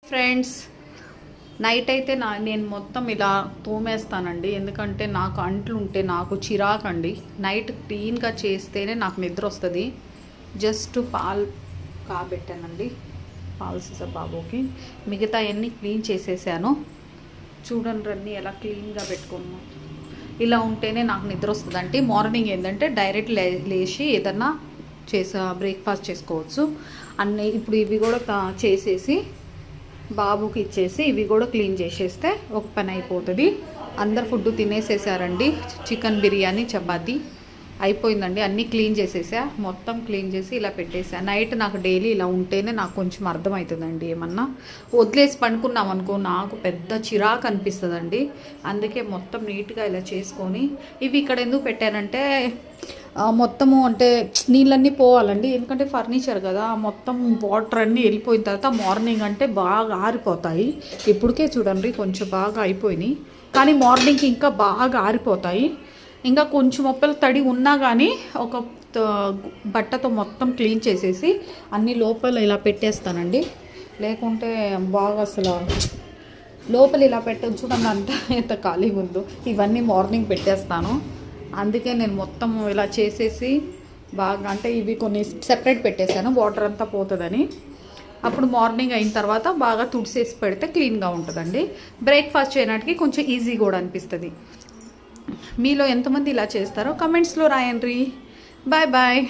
Friends, night అయితే నేను మొత్తం ఇలా తోమేస్తానండి. ఎందుకంటే నాకు అంట్లు ఉంటే నాకు చిరాకండి. నైట్ క్లీన్గా చేస్తేనే నాకు నిద్ర వస్తుంది. జస్ట్ పాలు కాబెట్టానండి, పాలు సీసా బాబుకి. మిగతా అన్నీ క్లీన్ చేసేసాను. చూడండి అన్నీ ఎలా క్లీన్గా పెట్టుకున్నాను. ఇలా ఉంటేనే నాకు నిద్ర వస్తుందండి. మార్నింగ్ ఏంటంటే డైరెక్ట్ లేచి ఏదన్నా బ్రేక్ఫాస్ట్ చేసుకోవచ్చు. అన్నీ ఇప్పుడు ఇవి కూడా చేసేసి బాబుకి ఇచ్చేసి ఇవి కూడా క్లీన్ చేసేస్తే ఒక పని అయిపోతుంది. అందరు ఫుడ్ తినేసేసారండి. చికెన్ బిర్యానీ, చపాతీ అయిపోయిందండి. అన్నీ క్లీన్ చేసేసా. మొత్తం క్లీన్ చేసి ఇలా పెట్టేసా. నైట్ నాకు డైలీ ఇలా ఉంటేనే నాకు కొంచెం అర్థమవుతుందండి. ఏమన్నా వదిలేసి పండుకున్నాం అనుకో నాకు పెద్ద చిరాకు అనిపిస్తుందండి. అందుకే మొత్తం నీట్గా ఇలా చేసుకొని ఇవి ఇక్కడ ఎందుకు పెట్టానంటే మొత్తము అంటే నీళ్ళన్నీ పోవాలండి. ఎందుకంటే ఫర్నిచర్ కదా, మొత్తం వాటర్ అన్నీ వెళ్ళిపోయిన తర్వాత మార్నింగ్ అంటే బాగా ఆరిపోతాయి. ఇప్పటికే చూడండి కొంచెం బాగా అయిపోయినాయి, కానీ మార్నింగ్కి ఇంకా బాగా ఆరిపోతాయి. ఇంకా కొంచెం మొక్కలు తడి ఉన్నా కానీ ఒక బట్టతో మొత్తం క్లీన్ చేసేసి అన్ని లోపల ఇలా పెట్టేస్తానండి. లేకుంటే బాగా అసలు లోపల ఇలా పెట్టచ్చు. చూడండి అంతా ఎంత ఖాళీగా ఉందో. ఇవన్నీ మార్నింగ్ పెట్టేస్తాను. అందుకే నేను మొత్తం ఇలా చేసేసి బాగా అంటే ఇవి కొన్ని సెపరేట్ పెట్టేశాను, వాటర్ అంతా పోతుందని. అప్పుడు మార్నింగ్ అయిన తర్వాత బాగా తుడిసేసి పెడితే క్లీన్గా ఉంటుందండి. బ్రేక్ఫాస్ట్ చేయడానికి కొంచెం ఈజీ కూడా అనిపిస్తుంది. మీలో ఎంతమంది ఇలా చేస్తారో కమెంట్స్లో రాయండి. Bye bye.